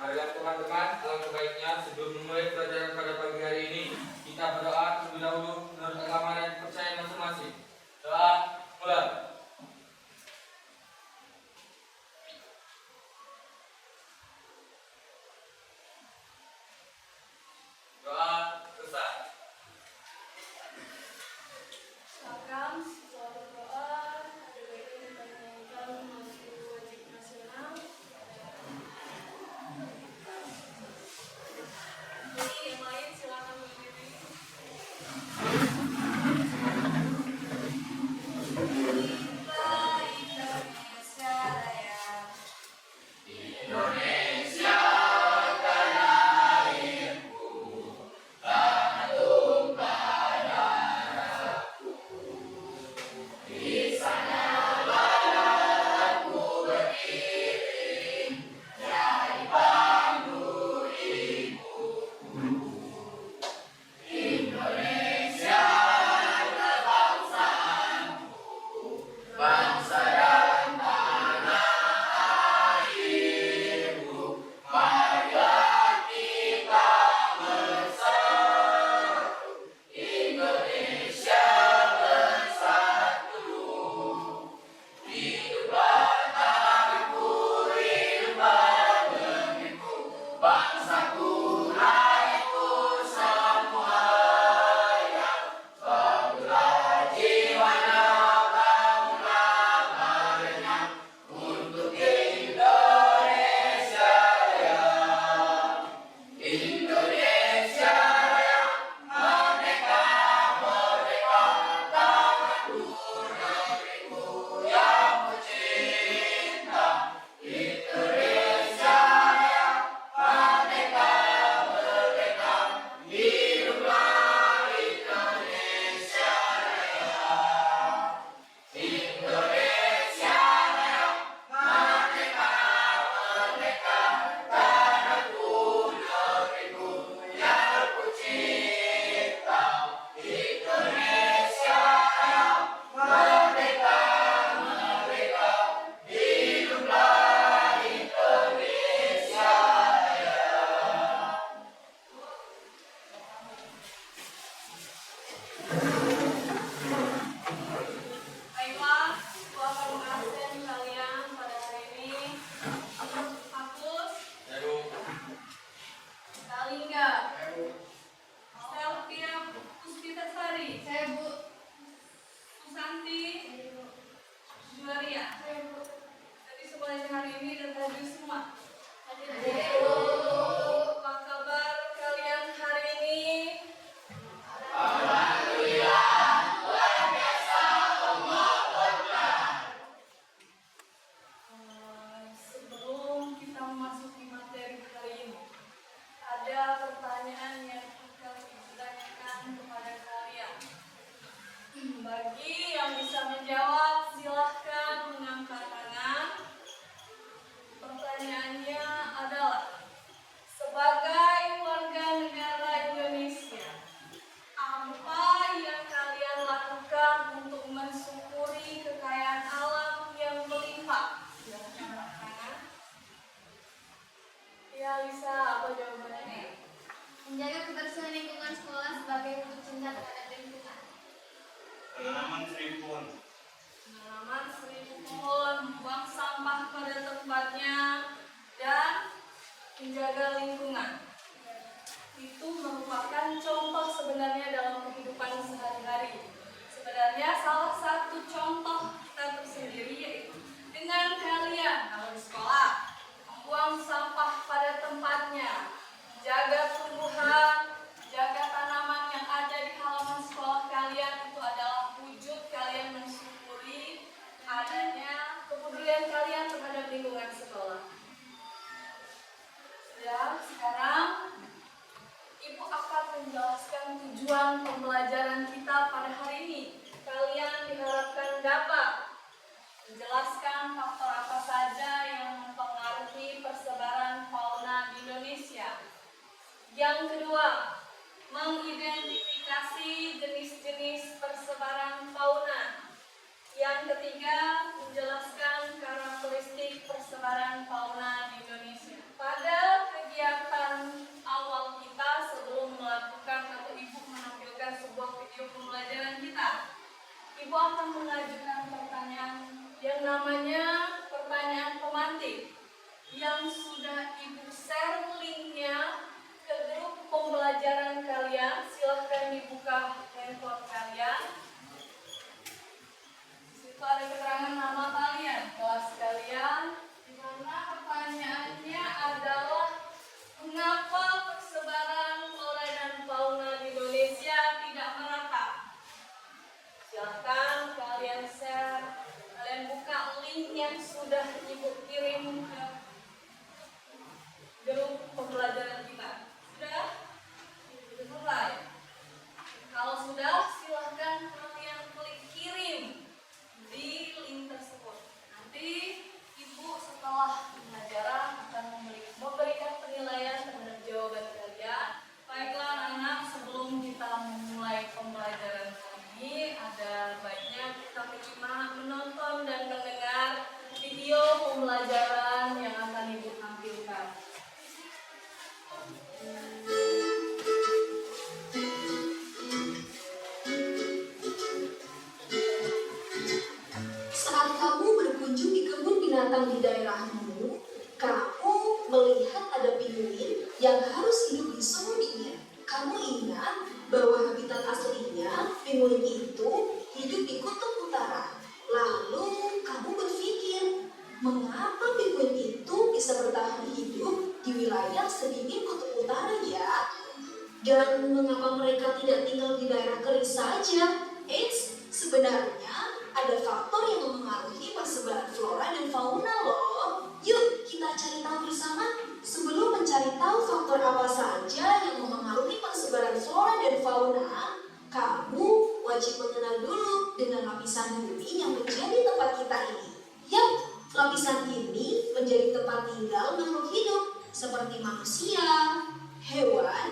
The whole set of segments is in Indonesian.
Marilah teman-teman, alangkah baiknya sebelum memulai pelajaran pada pagi hari ini, kita berdoa terlebih dahulu menurut agama dan kepercayaan masing-masing. Doa mulai. Doa selesai. Silakan setelah berdoa, ada baiknya kita menyanyikan lagu wajib nasional. Jadi yang lain silakan berdiri. Indonesia Raya. Baiklah, setelah pembahasan kalian pada hari ini, Agus, Kalingga, Stelvia Puspitasari, Susanti, Juaria. Jadi sekolah hari ini dan hadir semua. Apa kabar kalian hari ini? Sebelum kita memasuki materi hari ini, ada pertanyaan yang akan ditanyakan kepada kalian. Bagi yang bisa menjawab, silahkan mengangkat tangan. Pertanyaannya adalah, sebagai warga negara Indonesia, apa yang kalian lakukan untuk mensyukuri kekayaan alam yang melimpah? Silahkan angkat tangan. Ya, Lisa, apa jawabannya? Menjaga kebersihan lingkungan sekolah sebagai wujud cinta terhadap lingkungan. Penanaman 1000 pohon. Menanam 1000 pohon, buang sampah pada tempatnya, dan menjaga lingkungan. Itu merupakan contoh sebenarnya dalam kehidupan sehari-hari. Sebenarnya salah satu contoh kita tersendiri yaitu dengan kalian kalau di sekolah membuang sampah pada tempatnya, jaga tumbuhan, jaga tanaman yang ada di halaman sekolah kalian. Itu adalah wujud kalian mensyukuri adanya kepedulian kalian terhadap lingkungan sekolah. Ya, sekarang Ibu akan menjelaskan tujuan pembelajaran kita pada hari ini. Kalian diharapkan dapat menjelaskan faktor apa saja yang mempengaruhi persebaran fauna di Indonesia. Yang kedua, mengidentifikasi jenis-jenis persebaran fauna. Yang ketiga, menjelaskan karakteristik persebaran fauna di Indonesia. Pada Ibu akan mengajukan pertanyaan yang namanya pertanyaan pemantik yang sudah Ibu share linknya ke grup pembelajaran kalian. Silahkan dibuka handphone kalian. Di situ ada keterangan nama kalian, kelas kalian, di mana pertanyaannya adalah mengapa persebaran flora dan fauna di Indonesia tidak merata? Silahkan kalian share, kalian buka link yang sudah Ibu kirim ke grup pembelajaran kita. Sudah? Sudah mulai? Kalau sudah, silahkan kalian klik kirim di link tersebut. Nanti Ibu setelah pembelajaran akan memberikan penilaian terhadap jawaban kalian. Baiklah anak-anak, sebelum kita memulai pembelajaran kali ini, ada baiknya kita menyimak, menonton, dan mendengar video pembelajaran yang akan Ibu tampilkan. Saat kamu berkunjung di kebun binatang di daerahmu, kamu melihat ada pinguin yang harus hidup di suhu dingin. Kamu ingat bahwa habitat aslinya pinguin itu hidup di kutub utara. Lalu kamu berpikir, mengapa pinguin itu bisa bertahan hidup di wilayah sedingin kutub utara ya? Dan mengapa mereka tidak tinggal di daerah kering saja? Sebenarnya ada faktor yang memengaruhi persebaran flora dan fauna loh. Yuk kita cari tahu bersama. Sebelum mencari tahu faktor apa saja yang memengaruhi persebaran flora dan fauna, kamu wajib mengenal dulu dengan lapisan bumi yang menjadi tempat kita ini. Yap, lapisan ini menjadi tempat tinggal makhluk hidup seperti manusia, hewan,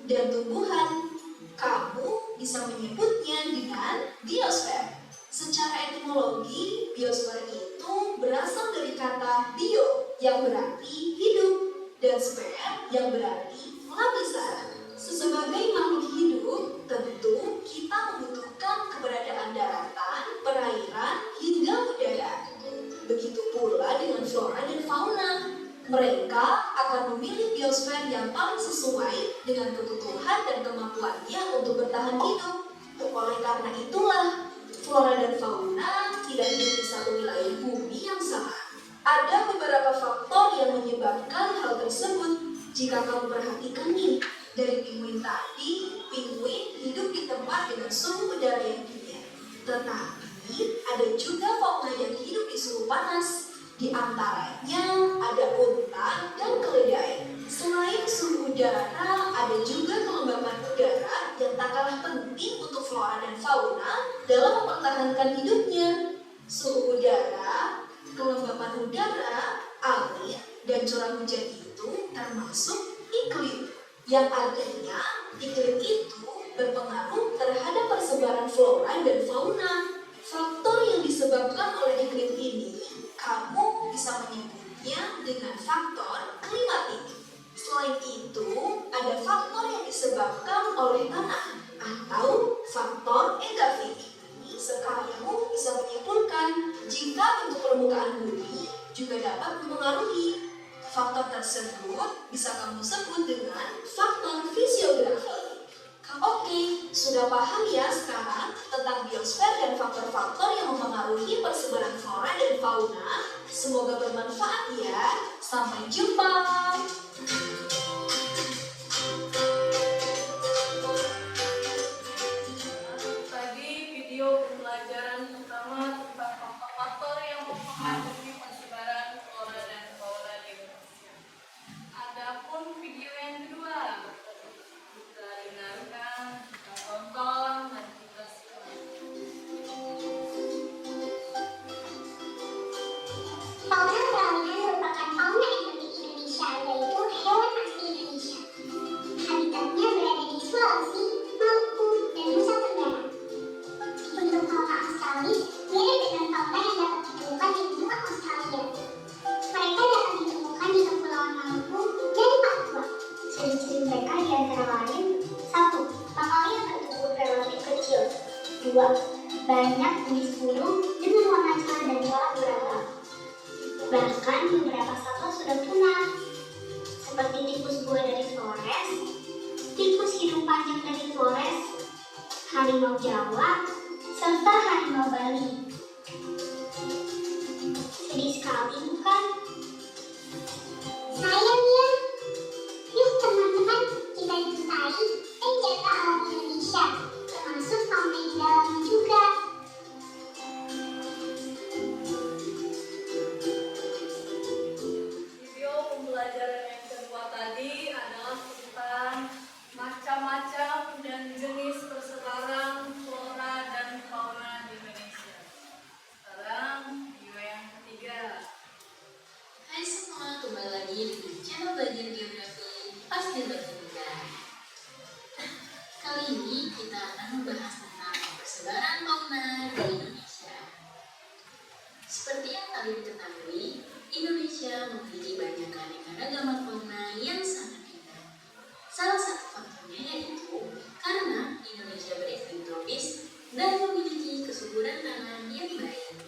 dan tumbuhan. Kamu bisa menyebutnya dengan biosfer. Secara etimologi, biosfer itu berasal dari kata bio yang berarti hidup dan sfer yang berarti lapisan. Sebagai makhluk hidup, tentu kita membutuhkan keberadaan daratan, perairan, hingga udara. Begitu pula dengan flora dan fauna. Mereka akan memilih biosfer yang paling sesuai dengan kebutuhan dan kemampuannya untuk bertahan hidup. Oleh karena itulah, flora dan fauna tidak hidup di satu wilayah bumi yang sama. Ada beberapa faktor yang menyebabkan hal tersebut. Jika kamu perhatikan nih, dari pinguin tadi, pinguin hidup di tempat dengan suhu udara yang dingin. Tetapi ada juga fauna yang hidup di suhu panas. Di antaranya ada unta dan keledai. Selain suhu udara, ada juga kelembapan udara yang tak kalah penting untuk flora dan fauna dalam mempertahankan hidupnya. Suhu udara, kelembapan udara, angin, dan curah hujan itu termasuk iklim. Yang artinya iklim itu berpengaruh terhadap persebaran flora dan fauna. Faktor yang disebabkan oleh iklim ini kamu bisa menyebutnya dengan faktor klimatik. Selain itu, ada faktor yang disebabkan oleh tanah atau faktor edafik. Sekarang kamu bisa menyimpulkan jika bentuk permukaan bumi juga dapat mempengaruhi. Faktor tersebut bisa kamu sebut dengan faktor fisiografi. Oke, sudah paham ya sekarang tentang biosfer dan faktor-faktor yang mempengaruhi persebaran flora dan fauna? Semoga bermanfaat ya. Sampai jumpa. Tadi video pembelajaran pertama tentang faktor-faktor yang mempengaruhi persebaran flora dan fauna di Indonesia. Adapun video yang kedua, kita dengarkan, kita tonton, dan kita simak. Fauna fauna merupakan fauna endemik Indonesia, yaitu hewan asli Indonesia. Habitatnya berada di Sulawesi, Maluku, dan Nusa Tenggara. Untuk fauna Australis mirip dengan fauna yang dapat ditemukan di benua Australia. Mereka dapat ditemukan di Kepulauan Maluku dan Papua. Ciri-ciri mereka diantara lain: 1. Mamalia bertubuh relatif kecil. 2. banyak jenis burung dengan warna cerah dan corak beragam. Bahkan beberapa satwa sudah punah, seperti tikus buah dari Flores, tikus hidung panjang dari Flores, harimau Jawa, serta harimau Bali. Sedih sekali bukan? Sayang ya. Yuk teman-teman, kita cintai dan jaga alam Indonesia, termasuk fauna di dalamnya juga. Video pembelajaran yang kedua tadi adalah tentang macam-macam dan jenis persebaran flora dan fauna di Indonesia. Sekarang video yang ketiga. Hai semua, kembali lagi di channel Bagian Geografi Pasti Berguna. Kali ini kita akan membahas tentang persebaran fauna di Indonesia. Seperti yang kalian ketahui, Indonesia memiliki banyak keanekaragaman fauna yang sangat indah. Salah satu faktornya yaitu karena Indonesia beriklim tropis dan memiliki kesuburan tanah yang baik.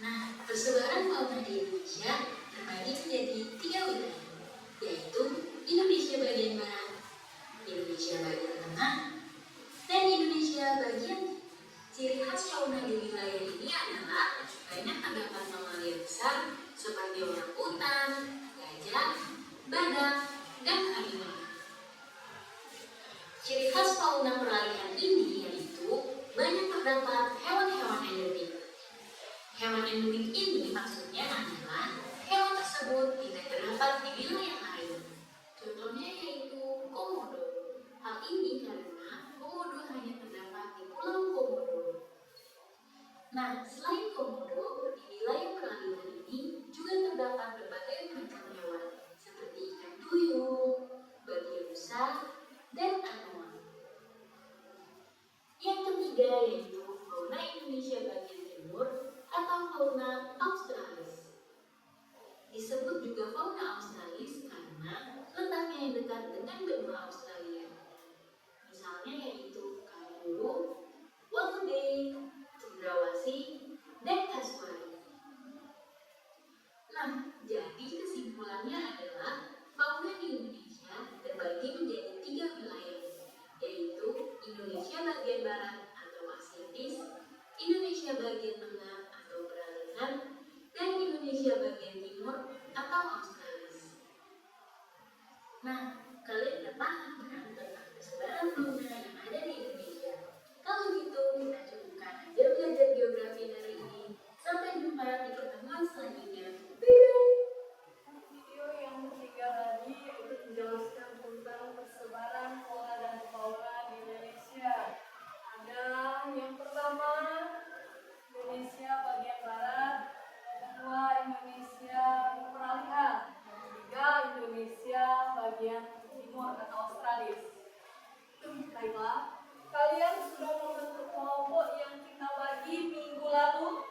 Nah, persebaran fauna di Indonesia terbagi menjadi 3 wilayah, yaitu Indonesia bagian barat, Indonesia bagian tengah, dan Indonesia bagian timur. Ciri khas fauna di wilayah ini adalah banyak terdapat mamalia besar seperti orangutan, gajah, badak, dan harimau. Ciri khas fauna peralihan ini yaitu banyak terdapat hewan-hewan endemik. Hewan endemik ini maksudnya adalah hewan tersebut tidak terdapat di wilayah lain. Contohnya yaitu komodo. Hal ini karena komodo hanya terdapat di Pulau Komodo. Nah, selain komodo, di wilayah peralihan ini juga terdapat berbagai macam hewan seperti ikan duyung, babirusa, dan anoa. Yang ketiga yaitu fauna Indonesia bagian timur atau fauna australis. Disebut juga fauna australis karena letaknya yang dekat dengan benua Australia. Misalnya yaitu kanguru, wallaby, cendrawasih, dan kasuari. Nah, jadi kesimpulannya adalah fauna di Indonesia terbagi menjadi 3 wilayah, yaitu Indonesia bagian barat atau Asiatis, Indonesia bagian tengah atau peralihan, dan Indonesia bagian timur atau Australis. Nah, kalian udah paham kan tentang persebaran fauna yang ada di Indonesia? Kalau gitu, kita cukupkan aja belajar geografi hari ini. Sampai jumpa di pertemuan selanjutnya. Bye! Video yang ketiga tadi itu menjelaskan tentang persebaran flora dan fauna di Indonesia. Ada yang pertama Indonesia bagian barat, yang kedua Indonesia peralihan, yang ketiga Indonesia bagian timur atau Australis. Baiklah, kalian sudah membentuk kelompok yang kita bagi minggu lalu.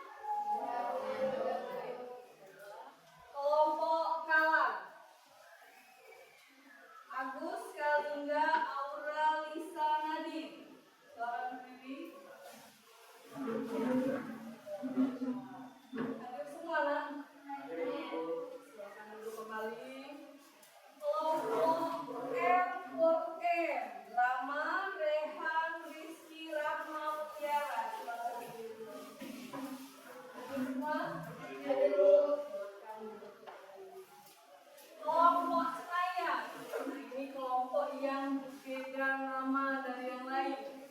Kelompok Kalang, Agus, Kalingga, Aura, Lisa, Nadine. Suara berdiri. Hadir semua lah. Silakan duduk kembali. Kelompok M4M, Rama, Rehan, Rizky, Rahma, Mutiara. Silakan berdiri. Hadir semua. Hadir dulu. Kelompok Senayan. Nah, ini kelompok yang beda nama dari yang lain.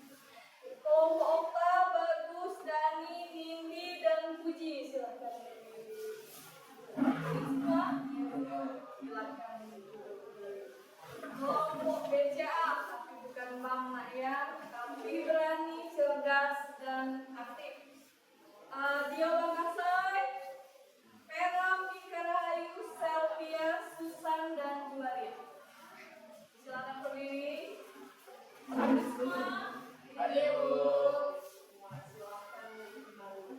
Kelompok Okta, Bagus, Dani, Nindi, dan Puji. Silakan. Semua, silakan. Kelompok BCA, tapi bukan Mama ya, tapi berani, cerdas, dan aktif. Dio Bangasai, Pera, Mika Rahayu, Selvia, Susan, dan Juaria. Silakan berdiri. Semua. Hadir. Semua silakan kembali.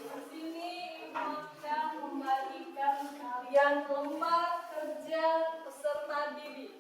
Di sini Ibu akan membagikan kalian lembar kerja peserta didik.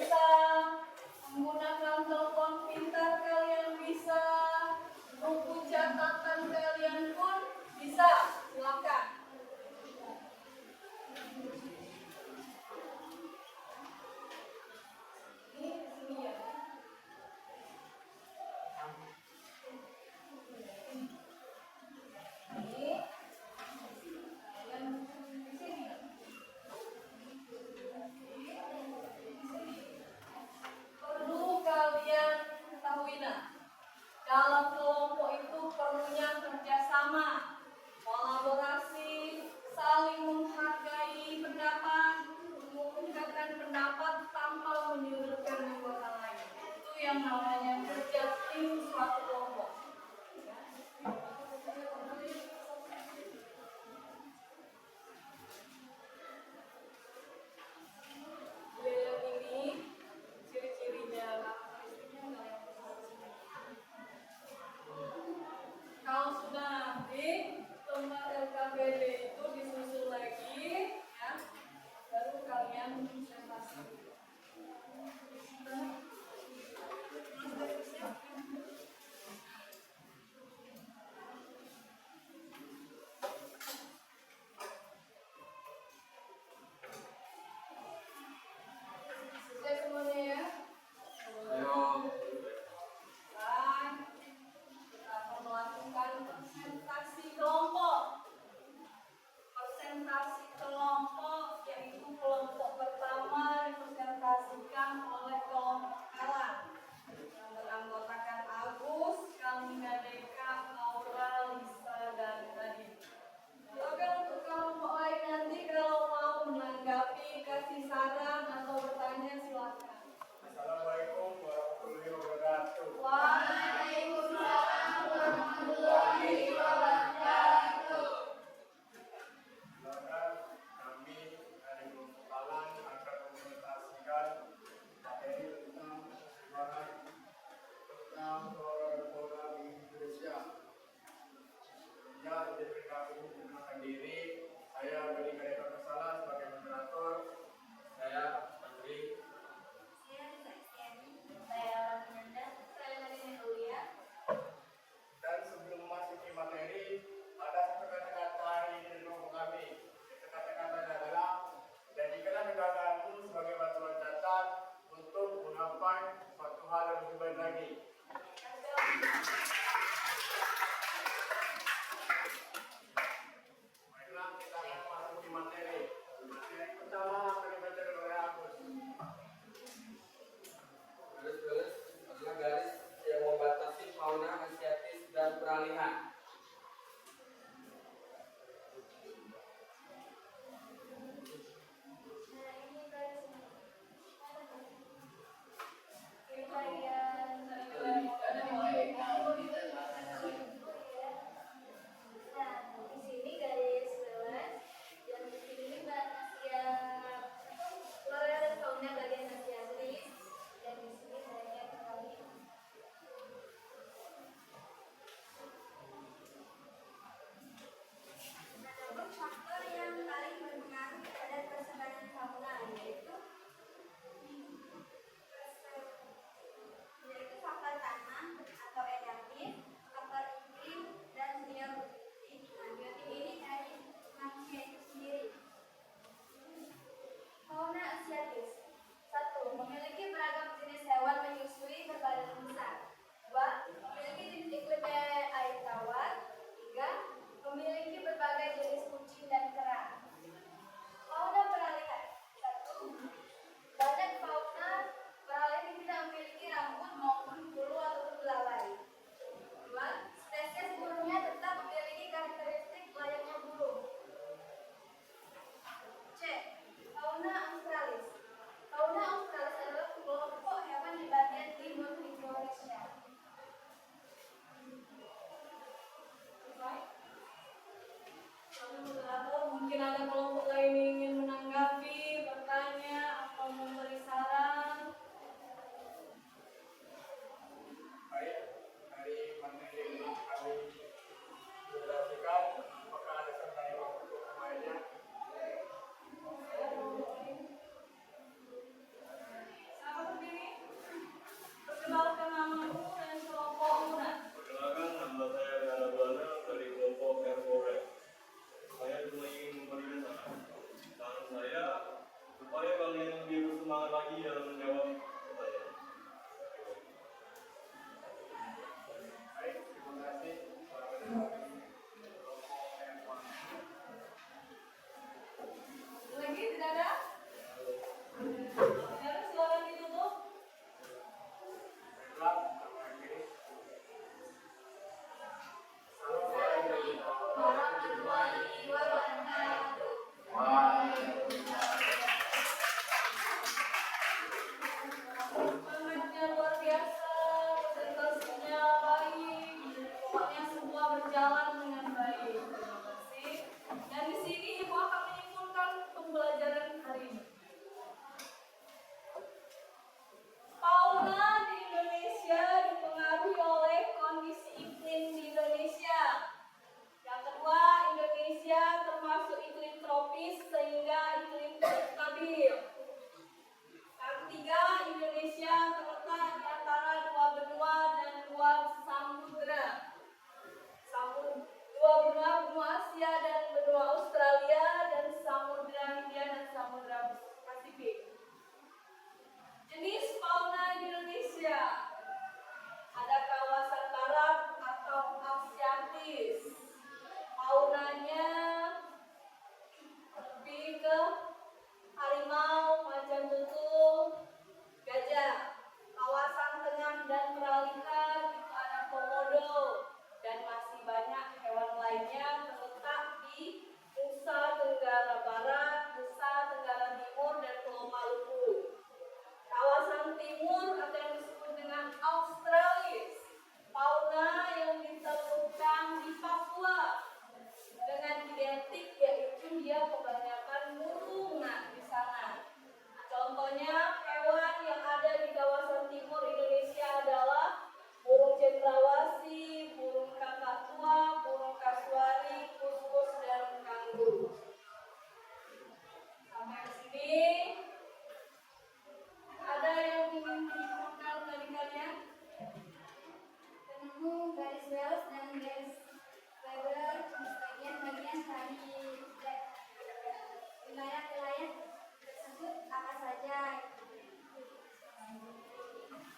bisa. Menggunakan telepon pintar kalian bisa. Buku catatan kalian pun bisa. Silakan. Ini sini ya. Ini kalian di sini. Perlu kalian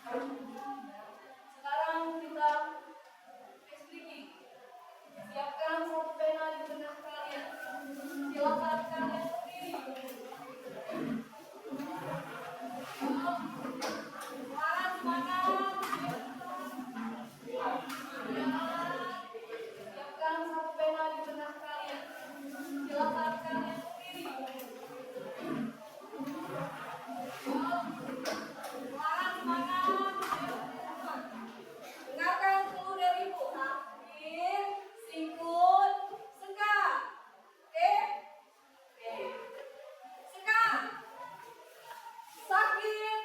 Sekarang kita speaking. Siapkan satu pena di benak kalian. Silakan kalian berdiri. Semangat, semangat. Siapkan satu pena di benak kalian. Silakan kalian berdiri. Semangat, semangat. Dengarkan dulu dari ibu. Sakit, sikut, seka. Oke? Oke. Seka. Sakit.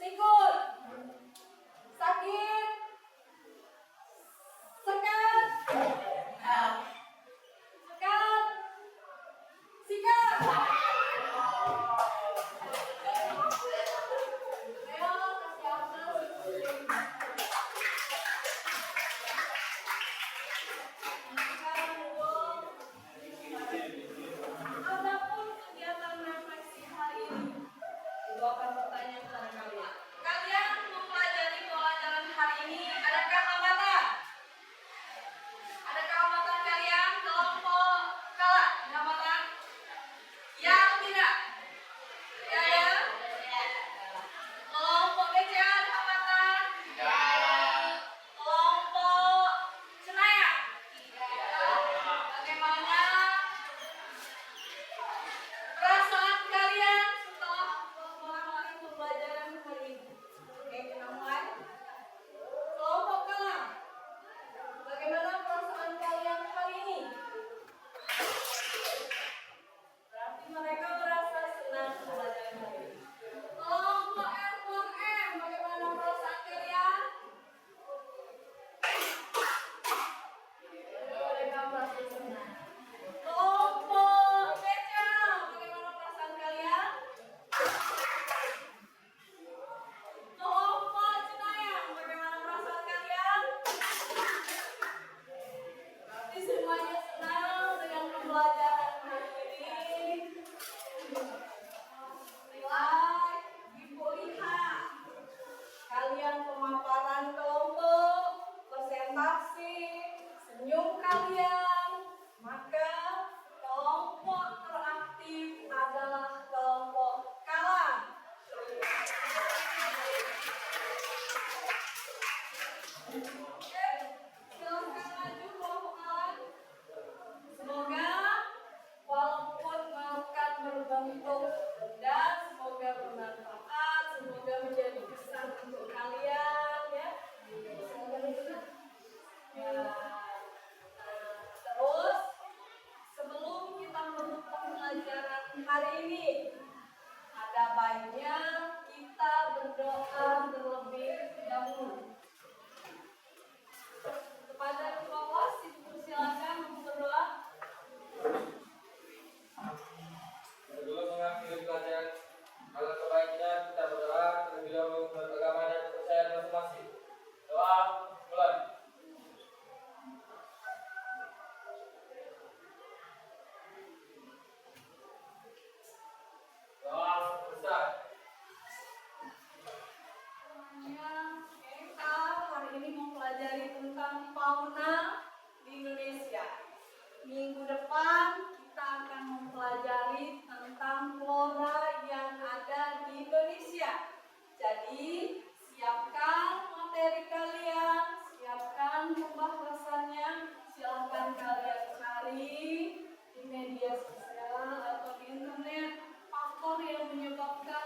Sikut. Sakit. Sekat. Sekat. Sikat. Ayo, kasih aplaus. Sekarang dulu. Adapun kegiatan refleksi hari ini, Ibu akan bertanya kepada kalian. Kalian mempelajari pelajaran hari ini, adakah hambatan? Adakah hambatan kalian? Kelompok kalah, ada hambatan? Ya atau tidak? Ya ya? Kelompok BC ada hambatan? Kelompok Senayan? Bagaimana perasaan kalian setelah memahami pembelajaran hari ini? Oke, kita mulai. Kelompok kalah. Bagaimana perasaan kalian hari ini? Berarti mereka merasa senang belajar hari ini. Kelompok R4M, bagaimana perasaan kalian? Mereka merasa senang. Kelompok BCA, bagaimana perasaan kalian? Kelompok Cenayang, bagaimana perasaan kalian? Berarti semuanya senang dengan pembelajaran hari ini. Nilai Ibu lihat. Kalian pemaparan kelompok, presentasi, senyum kalian. Maka kelompok teraktif adalah kelompok kalah. Oke, silakan maju kelompok kalah. Semoga walaupun akan berbentuk dan semoga bermanfaat, semoga menjadi kesan untuk kalian ya. Semoga benar. Ya. Terus sebelum kita menutup pembelajaran hari ini, ada baiknya kita berdoa terlebih dahulu. Kepada kelas, silakan untuk berdoa. Sebelum mengakhiri pelajaran, alangkah baiknya kita berdoa terlebih dahulu menurut agama dan kepercayaan masing-masing. Doa mulai. Doa besar. Kita hari ini mempelajari tentang fauna di Indonesia. Minggu depan kita akan mempelajari tentang flora yang ada di Indonesia. Jadi siapkan materi kalian, siapkan pembahasannya. Silahkan kalian cari di media sosial atau di internet faktor yang menyebabkan